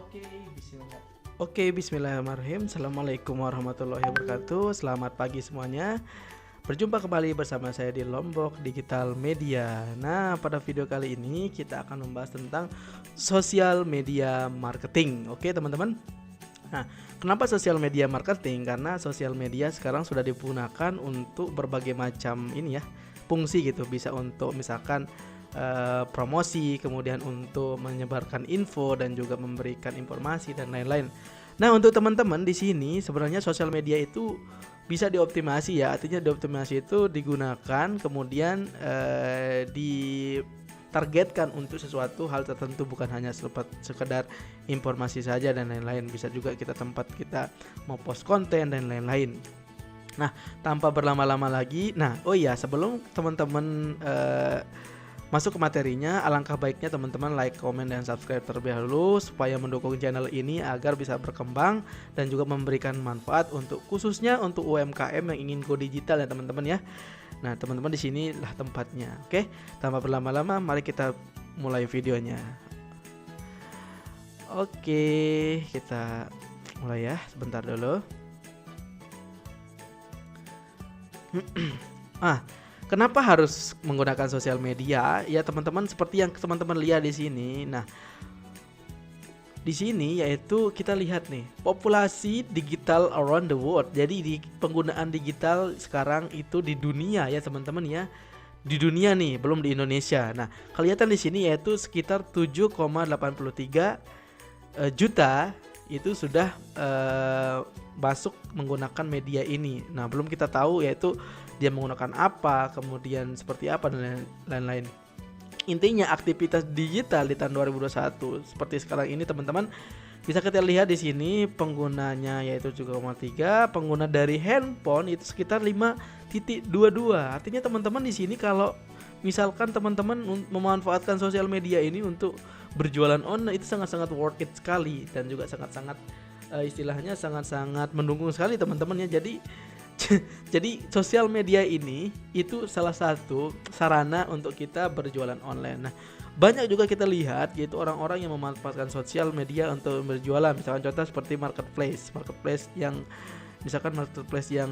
Oke, bismillah. Oke, bismillahirrahmanirrahim. Assalamualaikum warahmatullahi wabarakatuh. Selamat pagi semuanya. Berjumpa kembali bersama saya di Lombok Digital Media. Nah, pada video kali ini kita akan membahas tentang sosial media marketing. Oke, teman-teman. Nah, kenapa sosial media marketing? Karena sosial media sekarang sudah digunakan untuk berbagai macam ini ya, fungsi gitu. Bisa untuk misalkan promosi, kemudian untuk menyebarkan info dan juga memberikan informasi dan lain-lain. Nah, untuk teman-teman di sini sebenarnya sosial media itu bisa dioptimasi ya. Artinya dioptimasi itu digunakan kemudian ditargetkan untuk sesuatu hal tertentu, bukan hanya sekedar informasi saja dan lain-lain. Bisa juga tempat kita mau post konten dan lain-lain. Nah, tanpa berlama-lama lagi, oh iya, sebelum teman-teman masuk ke materinya, alangkah baiknya teman-teman like, komen, dan subscribe terlebih dahulu supaya mendukung channel ini agar bisa berkembang dan juga memberikan manfaat khususnya untuk UMKM yang ingin go digital ya teman-teman ya. Nah, teman-teman di sini lah tempatnya. Oke, tanpa berlama-lama mari kita mulai videonya. Oke, kita mulai ya, sebentar dulu. Kenapa harus menggunakan sosial media? Ya teman-teman, seperti yang teman-teman lihat di sini. Nah, di sini yaitu kita lihat nih, populasi digital around the world. Jadi di penggunaan digital sekarang itu di dunia ya teman-teman ya. Di dunia nih, belum di Indonesia. Nah, kelihatan di sini yaitu sekitar 7,83 juta itu sudah masuk menggunakan media ini. Nah, belum kita tahu yaitu dia menggunakan apa, kemudian seperti apa dan lain-lain. Intinya aktivitas digital di tahun 2021 seperti sekarang ini teman-teman, bisa kita lihat di sini penggunanya yaitu 7,3, pengguna dari handphone itu sekitar 5,22. Artinya teman-teman di sini kalau misalkan teman-teman memanfaatkan sosial media ini untuk berjualan online itu sangat-sangat worth it sekali dan juga sangat-sangat istilahnya sangat-sangat mendukung sekali teman-teman ya. Jadi sosial media ini itu salah satu sarana untuk kita berjualan online. Nah, banyak juga kita lihat yaitu orang-orang yang memanfaatkan sosial media untuk berjualan. Misalkan contoh seperti marketplace yang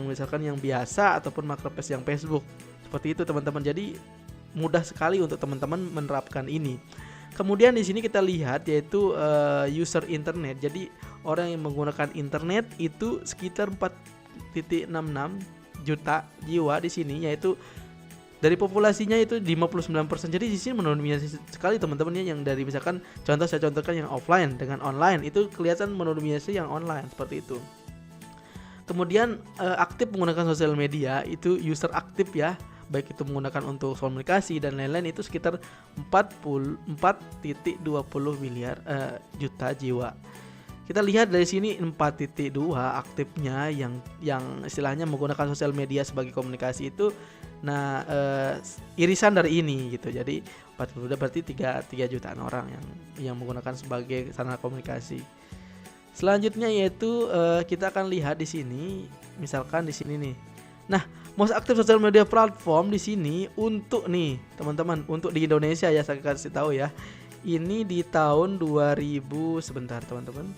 misalkan yang biasa ataupun marketplace yang Facebook. Seperti itu teman-teman. Jadi mudah sekali untuk teman-teman menerapkan ini. Kemudian di sini kita lihat yaitu user internet. Jadi orang yang menggunakan internet itu sekitar 4,66 juta jiwa di sini, yaitu dari populasinya itu 59%. Jadi di sini mendominasi sekali teman-teman ya, yang dari misalkan saya contohkan yang offline dengan online itu kelihatan mendominasi yang online seperti itu. Kemudian aktif menggunakan sosial media itu user aktif ya, baik itu menggunakan untuk komunikasi dan lain-lain itu sekitar 4,20 miliar juta jiwa. Kita lihat dari sini 4,2 aktifnya yang istilahnya menggunakan sosial media sebagai komunikasi itu. Nah, irisan dari ini gitu. Jadi 42 berarti 3 jutaan orang yang menggunakan sebagai sarana komunikasi. Selanjutnya yaitu kita akan lihat di sini, misalkan di sini nih. Nah, most aktif sosial media platform di sini untuk nih teman-teman, untuk di Indonesia ya saya kasih tahu ya. Ini di tahun 2000 sebentar teman-teman.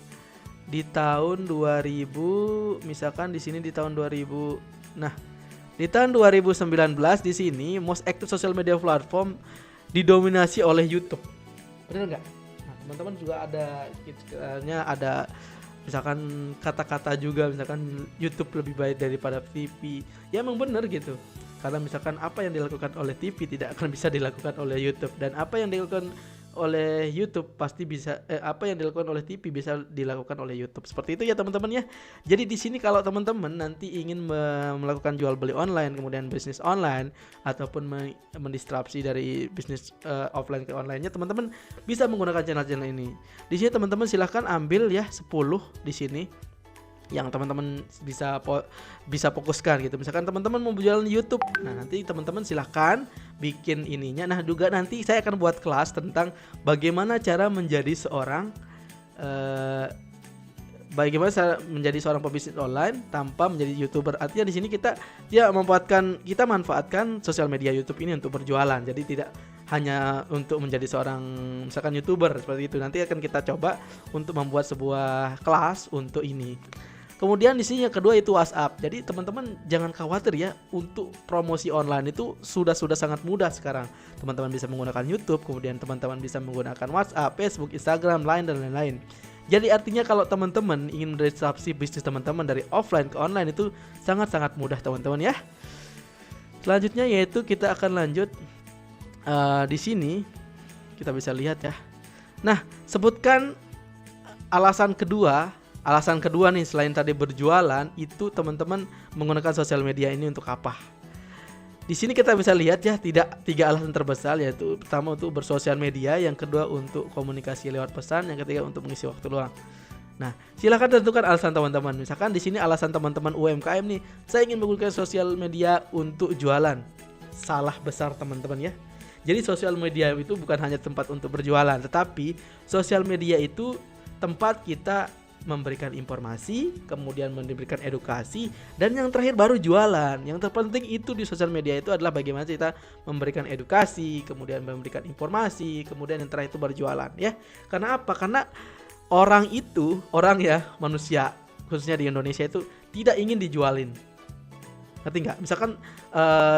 Di tahun 2000 misalkan di sini di tahun 2000. Nah, di tahun 2019 di sini most active social media platform didominasi oleh YouTube. Benar nggak? Nah, teman-teman juga ada misalkan kata-kata juga, misalkan YouTube lebih baik daripada TV. Ya emang benar gitu. Karena misalkan apa yang dilakukan oleh TV tidak akan bisa dilakukan oleh YouTube, dan apa yang dilakukan oleh YouTube pasti bisa apa yang dilakukan oleh TV bisa dilakukan oleh YouTube. Seperti itu ya teman-teman ya. Jadi di sini kalau teman-teman nanti ingin melakukan jual beli online, kemudian bisnis online ataupun mendistrupsi dari bisnis offline ke online-nya, teman-teman bisa menggunakan channel-channel ini. Di sini teman-teman silahkan ambil ya 10 di sini yang teman-teman bisa fokuskan gitu. Misalkan teman-teman mau jualan YouTube, nah nanti teman-teman silahkan bikin ininya. Nah juga nanti saya akan buat kelas tentang bagaimana cara menjadi seorang pebisnis online tanpa menjadi YouTuber. Artinya di sini kita manfaatkan sosial media YouTube ini untuk berjualan. Jadi tidak hanya untuk menjadi seorang misalkan YouTuber seperti itu. Nanti akan kita coba untuk membuat sebuah kelas untuk ini. Kemudian di sini yang kedua itu WhatsApp. Jadi teman-teman jangan khawatir ya, untuk promosi online itu sudah sangat mudah sekarang. Teman-teman bisa menggunakan YouTube, kemudian teman-teman bisa menggunakan WhatsApp, Facebook, Instagram, Line dan lain-lain. Jadi artinya kalau teman-teman ingin disrupsi bisnis teman-teman dari offline ke online itu sangat-sangat mudah teman-teman ya. Selanjutnya yaitu kita akan lanjut di sini kita bisa lihat ya. Nah, sebutkan alasan kedua nih selain tadi berjualan itu teman-teman menggunakan sosial media ini untuk apa? Di sini kita bisa lihat ya, tiga alasan terbesar, yaitu pertama untuk bersosial media, yang kedua untuk komunikasi lewat pesan, yang ketiga untuk mengisi waktu luang. Nah, silakan tentukan alasan teman-teman. Misalkan di sini alasan teman-teman UMKM nih, saya ingin menggunakan sosial media untuk jualan. Salah besar teman-teman ya. Jadi sosial media itu bukan hanya tempat untuk berjualan, tetapi sosial media itu tempat kita memberikan informasi, kemudian memberikan edukasi, dan yang terakhir baru jualan. Yang terpenting itu di sosial media itu adalah bagaimana kita memberikan edukasi, kemudian memberikan informasi, kemudian yang terakhir itu baru jualan ya. Karena apa? Karena orang ya, manusia khususnya di Indonesia itu tidak ingin dijualin. Ngerti nggak? Misalkan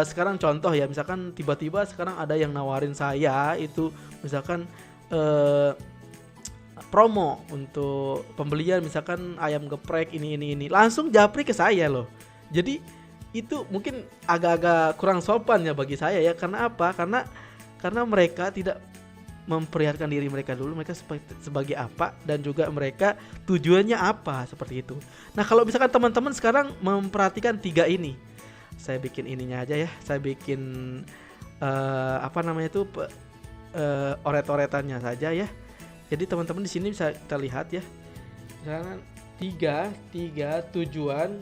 sekarang contoh ya, misalkan tiba-tiba sekarang ada yang nawarin saya itu misalkan promo untuk pembelian misalkan ayam geprek ini langsung japri ke saya loh. Jadi itu mungkin agak-agak kurang sopan ya bagi saya ya. Karena apa? Karena mereka tidak memperlihatkan diri mereka dulu, mereka sebagai apa, dan juga mereka tujuannya apa, seperti itu. Nah, kalau misalkan teman-teman sekarang memperhatikan tiga ini, saya bikin ininya aja ya, saya bikin oret-oretannya saja ya. Jadi teman-teman di sini bisa kita lihat ya, misalkan tiga tujuan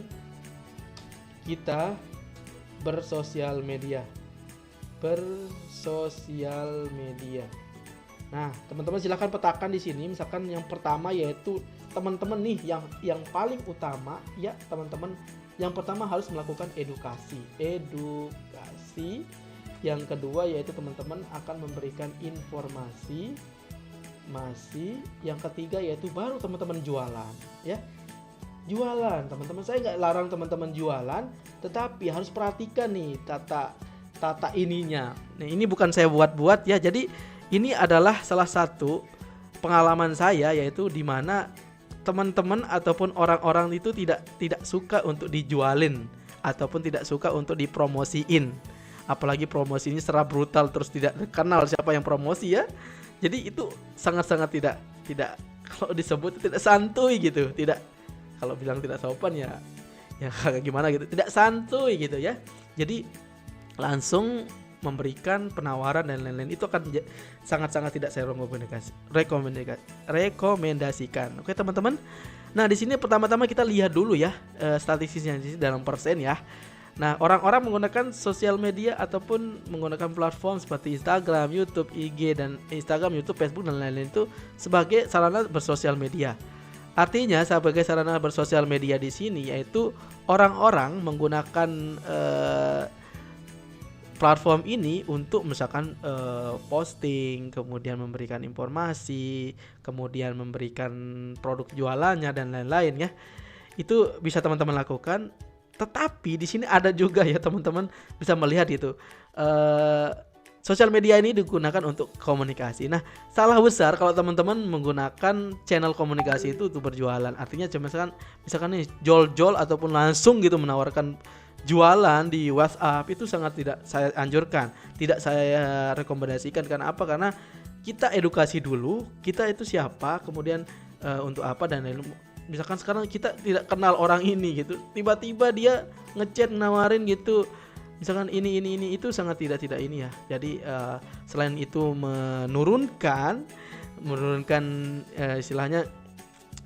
kita bersosial media. Nah, teman-teman silakan petakan di sini. Misalkan yang pertama yaitu teman-teman nih yang paling utama ya teman-teman. Yang pertama harus melakukan edukasi. Yang kedua yaitu teman-teman akan memberikan informasi. Yang ketiga yaitu baru teman-teman jualan ya. Jualan teman-teman, saya nggak larang teman-teman jualan, tetapi harus perhatikan nih tata ininya. Nah, ini bukan saya buat-buat ya. Jadi ini adalah salah satu pengalaman saya, yaitu di mana teman-teman ataupun orang-orang itu tidak suka untuk dijualin ataupun tidak suka untuk dipromosiin. Apalagi promosi ini secara brutal, terus tidak kenal siapa yang promosi ya. Jadi itu sangat-sangat tidak kalau disebut tidak santuy gitu, tidak, kalau bilang tidak sopan ya kayak gimana gitu, tidak santuy gitu ya. Jadi langsung memberikan penawaran dan lain-lain itu akan sangat-sangat tidak saya rekomendasikan. Oke teman-teman. Nah di sini pertama-tama kita lihat dulu ya statistiknya dalam persen ya. Nah, orang-orang menggunakan sosial media ataupun menggunakan platform seperti Instagram, YouTube, IG dan Instagram, YouTube, Facebook dan lain-lain itu sebagai sarana bersosial media. Artinya sebagai sarana bersosial media di sini yaitu orang-orang menggunakan platform ini untuk misalkan posting, kemudian memberikan informasi, kemudian memberikan produk jualannya dan lain-lain ya. Itu bisa teman-teman lakukan. Tetapi di sini ada juga ya teman-teman bisa melihat itu sosial media ini digunakan untuk komunikasi. Nah, salah besar kalau teman-teman menggunakan channel komunikasi itu untuk berjualan. Artinya misalkan nih jol-jol ataupun langsung gitu menawarkan jualan di WhatsApp, itu sangat tidak saya anjurkan, tidak saya rekomendasikan. Karena apa? Karena kita edukasi dulu, kita itu siapa, kemudian untuk apa dan lain. Misalkan sekarang kita tidak kenal orang ini gitu, tiba-tiba dia ngechat nawarin gitu, misalkan ini itu sangat tidak ini ya. Jadi selain itu menurunkan istilahnya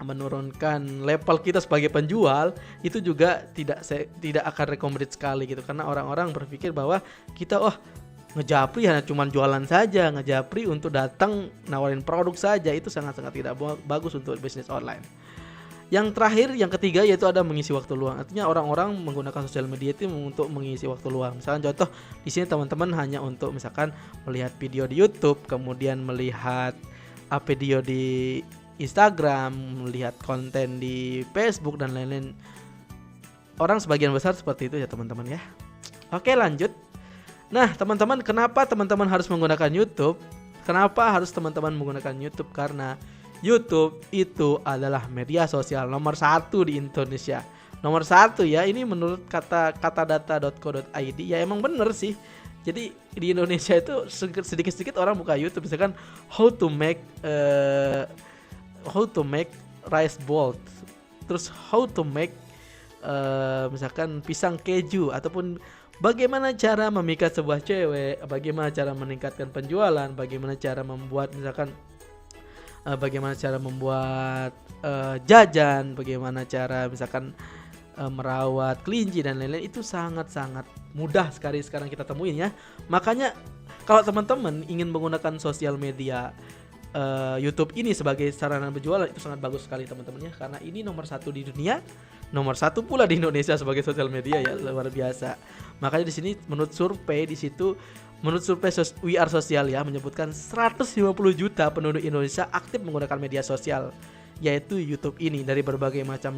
menurunkan level kita sebagai penjual, itu juga tidak akan recommended sekali gitu. Karena orang-orang berpikir bahwa kita ngejapri hanya cuma jualan saja, ngejapri untuk datang nawarin produk saja, itu sangat-sangat tidak bagus untuk bisnis online. Yang terakhir, yang ketiga yaitu ada mengisi waktu luang. Artinya orang-orang menggunakan sosial media itu untuk mengisi waktu luang. Misalkan contoh di sini teman-teman hanya untuk misalkan melihat video di YouTube, kemudian melihat video di Instagram, melihat konten di Facebook dan lain-lain. Orang sebagian besar seperti itu ya teman-teman ya. Oke, lanjut. Nah, teman-teman, kenapa teman-teman harus menggunakan YouTube? Kenapa harus teman-teman menggunakan YouTube? Karena YouTube itu adalah media sosial nomor 1 di Indonesia. Nomor 1 ya, ini menurut katadata.co.id. Ya emang bener sih. Jadi di Indonesia itu sedikit-sedikit orang buka YouTube. Misalkan how to make rice bowl. Terus how to make misalkan pisang keju, ataupun bagaimana cara memikat sebuah cewek, bagaimana cara meningkatkan penjualan, bagaimana cara membuat misalkan jajan, bagaimana cara misalkan merawat kelinci dan lain-lain. Itu sangat-sangat mudah sekali sekarang kita temuin ya. Makanya kalau teman-teman ingin menggunakan sosial media YouTube ini sebagai sarana berjualan, itu sangat bagus sekali teman-teman ya, karena ini nomor 1 di dunia, nomor 1 pula di Indonesia sebagai sosial media ya, luar biasa. Makanya di sini menurut survei We Are Social ya menyebutkan 150 juta penduduk Indonesia aktif menggunakan media sosial, yaitu YouTube ini, dari berbagai macam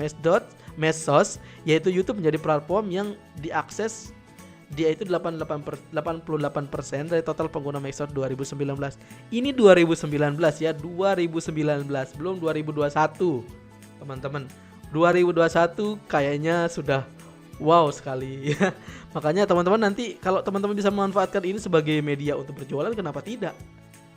medsos, yaitu YouTube menjadi platform yang diakses. Dia itu 88% dari total pengguna medsos 2019. Ini 2019 ya, 2019, belum 2021 teman-teman. 2021 kayaknya sudah wow sekali ya. Makanya teman-teman, nanti kalau teman-teman bisa memanfaatkan ini sebagai media untuk berjualan, kenapa tidak?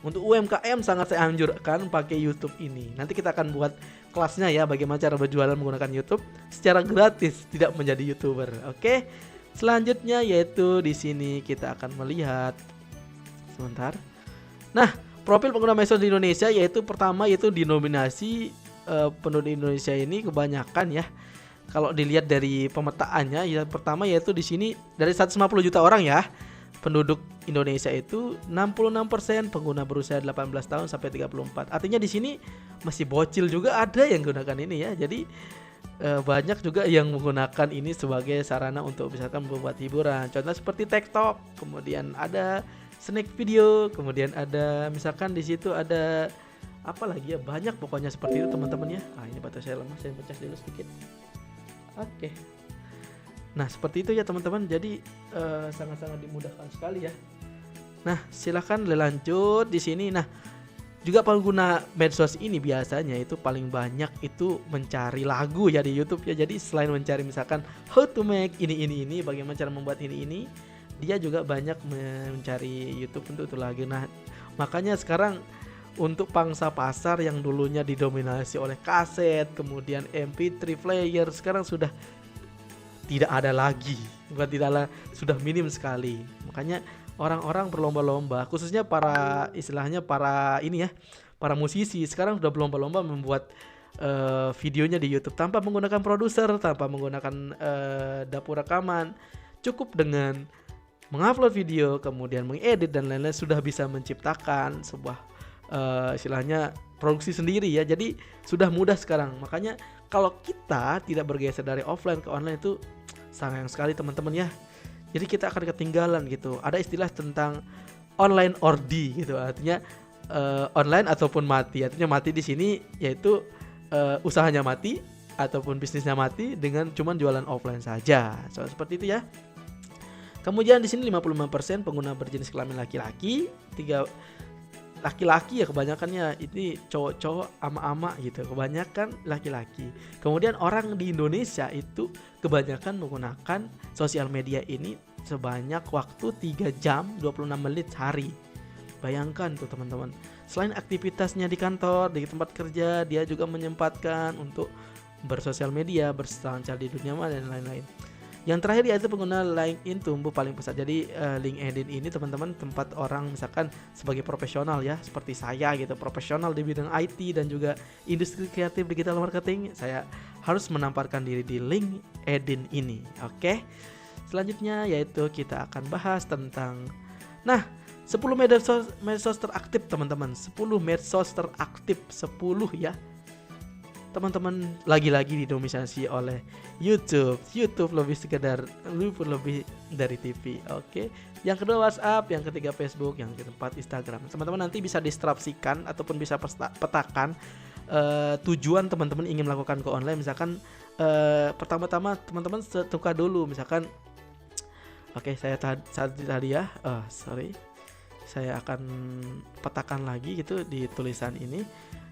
Untuk UMKM sangat saya anjurkan pakai YouTube ini. Nanti kita akan buat kelasnya ya, bagaimana cara berjualan menggunakan YouTube secara gratis, tidak menjadi YouTuber. Oke. Selanjutnya yaitu di sini kita akan melihat sebentar. Nah, profil pengguna medsos di Indonesia yaitu pertama yaitu dinominasi penduduk Indonesia ini kebanyakan ya. Kalau dilihat dari pemetaannya, yang pertama yaitu di sini dari 150 juta orang ya, penduduk Indonesia itu 66% pengguna berusia 18 tahun sampai 34. Artinya di sini masih bocil juga ada yang gunakan ini ya. Jadi banyak juga yang menggunakan ini sebagai sarana untuk misalkan membuat hiburan. Contoh seperti TikTok, kemudian ada snack video, kemudian ada misalkan di situ ada apa lagi ya, banyak pokoknya seperti itu teman-teman ya. Ini baterai saya lemah, saya pecah dulu sedikit. Oke. Nah, seperti itu ya teman-teman. Jadi sangat-sangat dimudahkan sekali ya. Nah, silakan lanjut di sini. Nah, juga pengguna medsos ini biasanya itu paling banyak itu mencari lagu ya di YouTube ya. Jadi selain mencari misalkan how to make ini, bagaimana cara membuat ini, dia juga banyak mencari YouTube untuk itu lagu. Nah, makanya sekarang untuk pangsa pasar yang dulunya didominasi oleh kaset, kemudian MP3 player, sekarang sudah tidak ada lagi. Bukan tidak ada, sudah minim sekali. Makanya orang-orang berlomba-lomba, khususnya para para musisi sekarang sudah berlomba-lomba membuat videonya di YouTube tanpa menggunakan produser, tanpa menggunakan dapur rekaman. Cukup dengan mengupload video, kemudian mengedit dan lain-lain, sudah bisa menciptakan sebuah istilahnya produksi sendiri ya. Jadi sudah mudah sekarang. Makanya kalau kita tidak bergeser dari offline ke online itu sayang sekali teman-teman ya. Jadi kita akan ketinggalan gitu. Ada istilah tentang online or die gitu. Artinya online ataupun mati. Artinya mati di sini yaitu usahanya mati ataupun bisnisnya mati dengan cuman jualan offline saja. So, seperti itu ya. Kemudian di sini 55% pengguna berjenis kelamin laki-laki, laki-laki ya kebanyakannya, ini cowok-cowok ama-ama gitu, kebanyakan laki-laki. Kemudian orang di Indonesia itu kebanyakan menggunakan sosial media ini sebanyak waktu 3 jam 26 menit sehari. Bayangkan tuh teman-teman, selain aktivitasnya di kantor, di tempat kerja, dia juga menyempatkan untuk bersosial media, berselancar di dunia maya dan lain-lain. Yang terakhir yaitu pengguna LinkedIn tumbuh paling pesat. Jadi LinkedIn ini teman-teman tempat orang misalkan sebagai profesional ya, seperti saya gitu, profesional di bidang IT dan juga industri kreatif digital marketing, saya harus menampilkan diri di LinkedIn ini. Oke. Selanjutnya yaitu kita akan bahas tentang 10 medsos teraktif teman-teman. 10 medsos teraktif, 10 ya. teman-teman lagi-lagi didominasi oleh YouTube. YouTube lebih sekedar lebih dari TV. Oke. Yang kedua WhatsApp, yang ketiga Facebook, yang keempat Instagram. Teman-teman nanti bisa distrapsikan ataupun bisa petakan tujuan teman-teman ingin melakukan ke online. Misalkan pertama-tama teman-teman tukar dulu, misalkan oke, saya tadi ya, saya akan petakan lagi gitu di tulisan ini.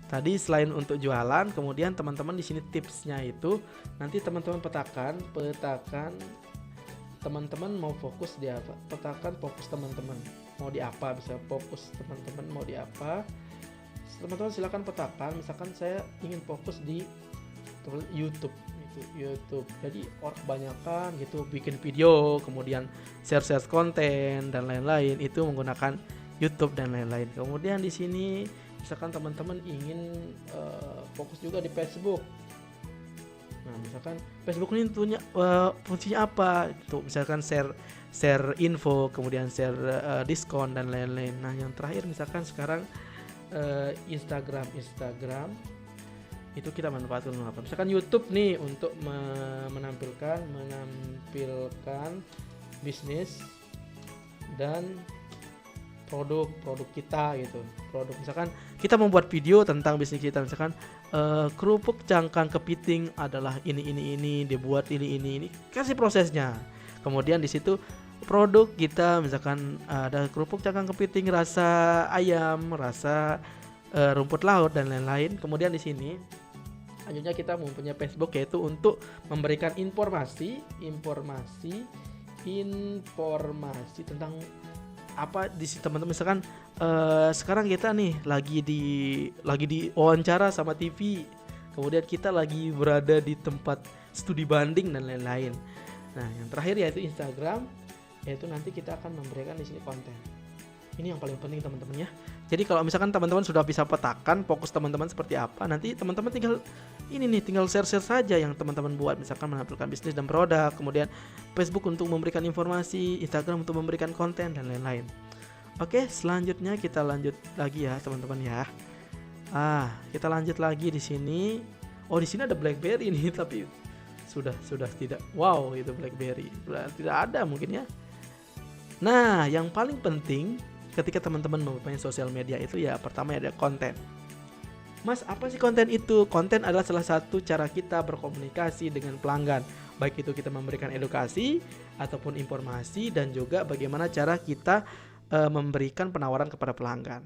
Tadi selain untuk jualan, kemudian teman-teman di sini tipsnya itu nanti teman-teman petakan teman-teman mau fokus di apa? Petakan fokus teman-teman mau di apa, bisa fokus teman-teman mau di apa. Teman-teman silakan petakan, misalkan saya ingin fokus di YouTube. Jadi orang kebanyakan gitu bikin video, kemudian share konten dan lain-lain itu menggunakan YouTube dan lain-lain. Kemudian di sini misalkan teman-teman ingin fokus juga di Facebook. Nah, misalkan Facebook ini fungsinya apa? Itu misalkan share info, kemudian share diskon dan lain-lain. Nah, yang terakhir misalkan sekarang Instagram itu kita manfaatkan apa? Misalkan YouTube nih untuk menampilkan bisnis dan produk kita gitu. Produk misalkan kita membuat video tentang bisnis kita, misalkan kerupuk cangkang kepiting adalah ini dibuat ini kasih prosesnya. Kemudian di situ produk kita misalkan ada kerupuk cangkang kepiting rasa ayam, rasa rumput laut dan lain-lain. Kemudian di sini selanjutnya kita mempunyai Facebook, yaitu untuk memberikan informasi tentang apa di sini teman-teman. Misalkan sekarang kita nih lagi di wawancara sama TV, kemudian kita lagi berada di tempat studi banding dan lain-lain. Nah, yang terakhir yaitu Instagram, yaitu nanti kita akan memberikan di sini konten. Ini yang paling penting teman-teman ya. Jadi kalau misalkan teman-teman sudah bisa petakan fokus teman-teman seperti apa, nanti teman-teman tinggal share saja yang teman-teman buat, misalkan menampilkan bisnis dan produk, kemudian Facebook untuk memberikan informasi, Instagram untuk memberikan konten dan lain-lain. Oke, selanjutnya kita lanjut lagi ya teman-teman ya. Kita lanjut lagi di sini. Oh, di sini ada BlackBerry nih, tapi sudah tidak. Wow, itu BlackBerry. Tidak ada mungkin ya. Nah, yang paling penting ketika teman-teman mempunyai sosial media itu ya pertama ada konten. Mas, apa sih konten itu? Konten adalah salah satu cara kita berkomunikasi dengan pelanggan. Baik itu kita memberikan edukasi ataupun informasi, dan juga bagaimana cara kita memberikan penawaran kepada pelanggan.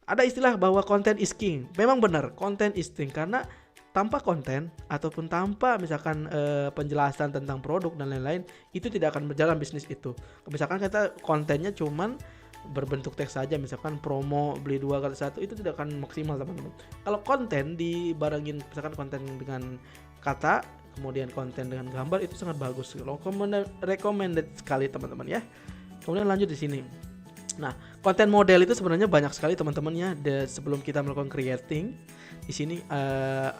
Ada istilah bahwa konten is king. Memang benar, konten is king, karena tanpa konten ataupun tanpa misalkan penjelasan tentang produk dan lain-lain, itu tidak akan berjalan bisnis itu. Misalkan kita kontennya cuman berbentuk teks saja, misalkan promo beli 2 kali 1, itu tidak akan maksimal teman-teman. Kalau konten dibarengin, misalkan konten dengan kata, kemudian konten dengan gambar, itu sangat bagus. Recommended sekali teman-teman ya. Kemudian lanjut di sini. Nah, konten model itu sebenarnya banyak sekali teman-teman ya. Sebelum kita melakukan creating, di sini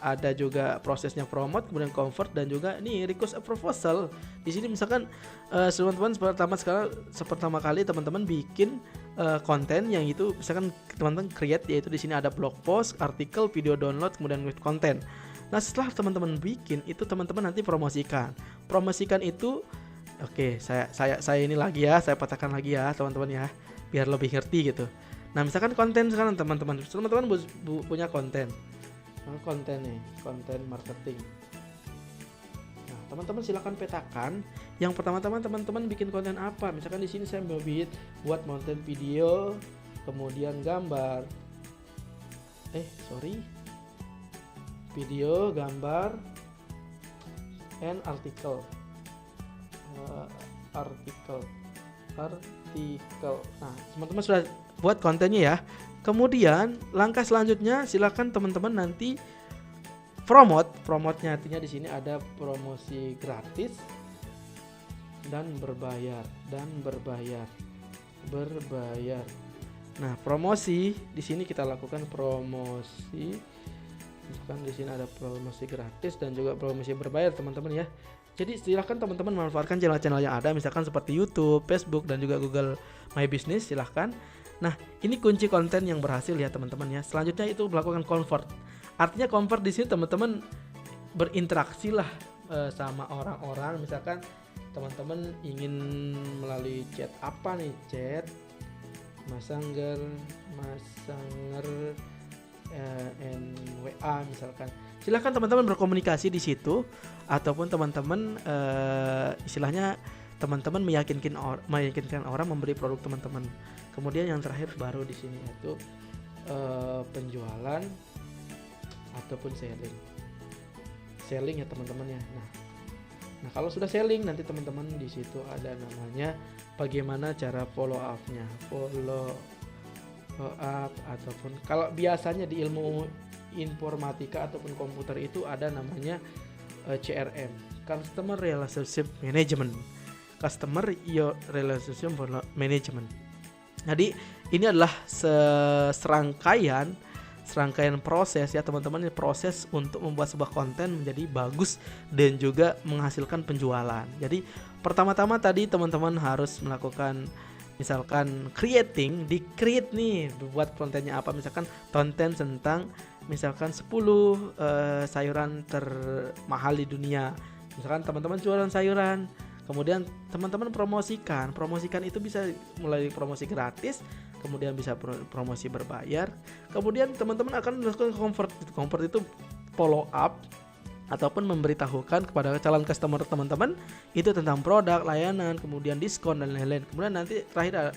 ada juga prosesnya promote, kemudian convert, dan juga ini request a proposal. Di sini misalkan teman-teman pertama kali teman-teman bikin konten yang itu misalkan teman-teman create, yaitu di sini ada blog post, artikel, video download, kemudian with content. Nah, setelah teman-teman bikin itu, teman-teman nanti promosikan itu. Oke, saya ini lagi ya, saya petakan lagi ya teman-teman ya, biar lebih ngerti gitu. Nah, misalkan konten sekarang teman-teman punya konten nih, konten marketing. Nah, teman-teman silakan petakan. Yang pertama-tama teman-teman bikin konten apa? Misalkan di sini saya buat konten video, kemudian gambar. Video, gambar, and artikel. Nah, teman-teman sudah buat kontennya ya. Kemudian langkah selanjutnya silakan teman-teman nanti promotnya, artinya di sini ada promosi gratis dan berbayar. Nah, promosi di sini kita lakukan promosi. Misalkan di sini ada promosi gratis dan juga promosi berbayar teman-teman ya. Jadi silahkan teman-teman manfaatkan channel-channel yang ada, misalkan seperti YouTube, Facebook, dan juga Google My Business, silahkan. Nah, ini kunci konten yang berhasil ya teman-teman ya. Selanjutnya itu melakukan convert. Artinya convert di sini teman-teman berinteraksi lah sama orang-orang. Misalkan teman-teman ingin melalui chat apa nih, chat Messenger WA misalkan. Silahkan teman-teman berkomunikasi di situ, ataupun teman-teman istilahnya teman-teman meyakinkan orang membeli produk teman-teman. Kemudian yang terakhir baru di sini yaitu penjualan ataupun selling ya teman-teman ya. Nah kalau sudah selling, nanti teman-teman di situ ada namanya bagaimana cara follow up ataupun kalau biasanya di ilmu informatika ataupun komputer itu ada namanya CRM, Customer Relationship Management. Jadi ini adalah serangkaian proses ya teman-teman, proses untuk membuat sebuah konten menjadi bagus dan juga menghasilkan penjualan. Jadi pertama-tama tadi teman-teman harus melakukan misalkan create nih, buat kontennya apa, misalkan konten tentang misalkan 10 sayuran termahal di dunia. Misalkan teman-teman jualan sayuran, kemudian teman-teman promosikan itu bisa mulai promosi gratis, kemudian bisa promosi berbayar, kemudian teman-teman akan melakukan convert itu follow up ataupun memberitahukan kepada calon customer teman-teman itu tentang produk, layanan, kemudian diskon dan lain-lain. Kemudian nanti terakhir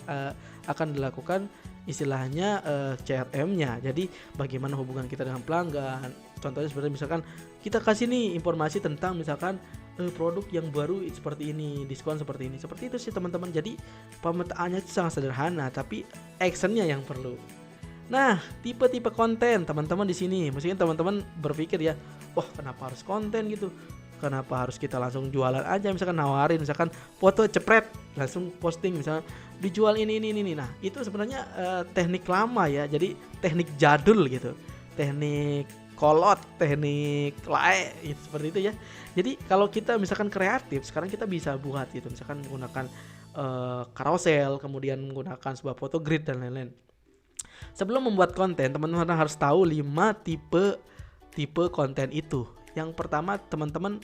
akan dilakukan istilahnya CRM-nya. Jadi bagaimana hubungan kita dengan pelanggan. Contohnya seperti misalkan kita kasih nih informasi tentang misalkan produk yang baru seperti ini, diskon seperti ini. Seperti itu sih teman-teman. Jadi pemetaannya itu sangat sederhana, tapi actionnya yang perlu. Nah, tipe-tipe konten teman-teman di sini. Mungkin teman-teman berpikir ya, wah kenapa harus konten gitu? Kenapa harus kita langsung jualan aja, misalkan nawarin, misalkan foto cepret langsung posting, misalkan dijual ini. Nah, itu sebenarnya teknik lama ya. Jadi teknik jadul gitu. Teknik kolot, teknik lae gitu, seperti itu ya. Jadi kalau kita misalkan kreatif, sekarang kita bisa buat gitu, misalkan menggunakan carousel, kemudian menggunakan sebuah foto grid dan lain-lain. Sebelum membuat konten, teman-teman harus tahu 5 tipe konten itu. Yang pertama, teman-teman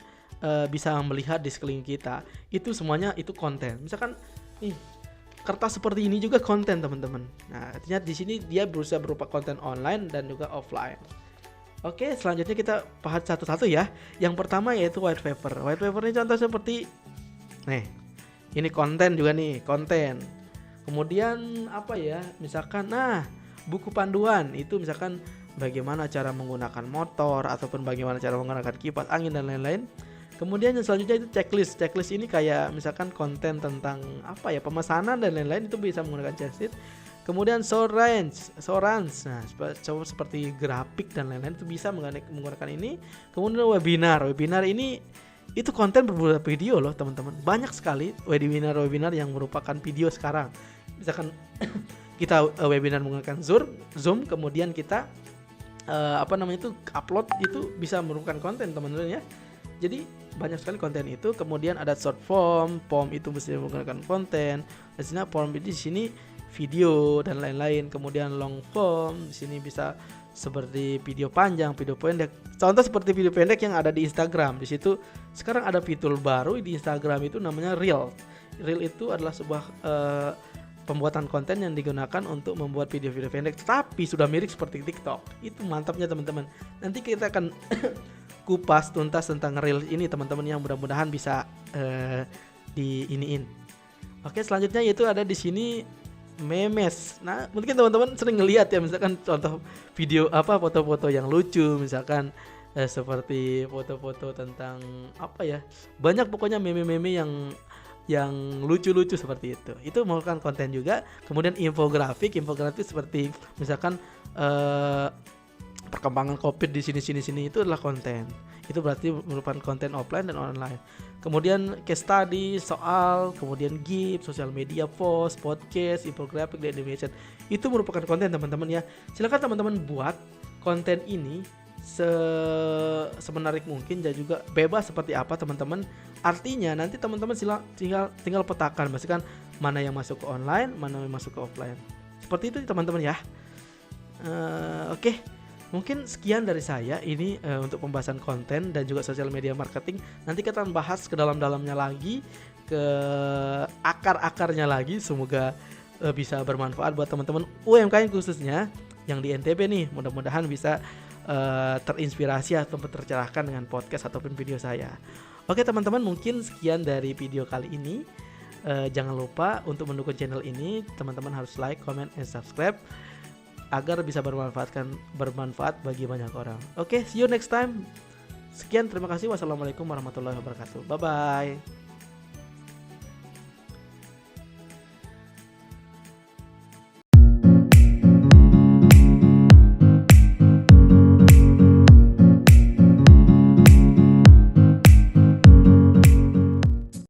bisa melihat di sekeliling kita, itu semuanya itu konten. Misalkan nih, kertas seperti ini juga konten, teman-teman. Nah, artinya di sini dia berupa konten online dan juga offline. Oke, selanjutnya kita bahas satu-satu ya. Yang pertama yaitu white paper. White paper ini contoh seperti nih. Ini konten juga nih, konten. Kemudian apa ya? Misalkan buku panduan itu misalkan bagaimana cara menggunakan motor ataupun bagaimana cara menggunakan kipas angin dan lain-lain. Kemudian yang selanjutnya itu checklist. Checklist ini kayak misalkan konten tentang apa ya, pemesanan dan lain-lain, itu bisa menggunakan checklist. Kemudian Sorance. Nah, seperti grafik dan lain-lain itu bisa menggunakan ini. Kemudian webinar ini itu konten berupa video loh teman-teman. Banyak sekali webinar yang merupakan video sekarang. Misalkan kita webinar menggunakan Zoom, kemudian kita upload, itu bisa merupakan konten teman-teman ya. Jadi banyak sekali konten itu. Kemudian ada short form itu bisa menggunakan konten. Di sini form di sini video dan lain-lain. Kemudian long form di sini bisa seperti video panjang, video pendek. Contoh seperti video pendek yang ada di Instagram. Di situ sekarang ada fitur baru di Instagram itu namanya Reel. Reel itu adalah sebuah pembuatan konten yang digunakan untuk membuat video-video pendek, tapi sudah mirip seperti TikTok. Itu mantapnya teman-teman. Nanti kita akan kupas tuntas tentang Reel ini teman-teman, yang mudah-mudahan bisa diiniin. Oke, selanjutnya yaitu ada di sini memes. Nah, mungkin teman-teman sering ngelihat ya, misalkan contoh video foto-foto yang lucu, misalkan seperti foto-foto tentang apa ya, banyak pokoknya meme-meme yang lucu-lucu seperti itu. Itu merupakan konten juga. Kemudian infografik seperti misalkan perkembangan COVID di sini itu adalah konten. Itu berarti merupakan konten offline dan online. Kemudian case study, soal, kemudian GIF, sosial media post, podcast, infografik, dan animation. Itu merupakan konten teman-teman ya. Silakan teman-teman buat konten ini semenarik mungkin dan juga bebas seperti apa teman-teman. Artinya nanti teman-teman tinggal petakan, pastikan mana yang masuk ke online, mana yang masuk ke offline. Seperti itu teman-teman ya. Oke. Mungkin sekian dari saya ini untuk pembahasan konten dan juga sosial media marketing. Nanti kita akan bahas ke dalam-dalamnya lagi, ke akar-akarnya lagi. Semoga bisa bermanfaat buat teman-teman UMKM khususnya yang di NTB nih. Mudah-mudahan bisa terinspirasi atau tercerahkan dengan podcast ataupun video saya. Oke teman-teman, mungkin sekian dari video kali ini. Jangan lupa untuk mendukung channel ini, teman-teman harus like, comment, and subscribe agar bisa bermanfaat bagi banyak orang. Oke, see you next time. Sekian, terima kasih. Wassalamualaikum warahmatullahi wabarakatuh. Bye bye.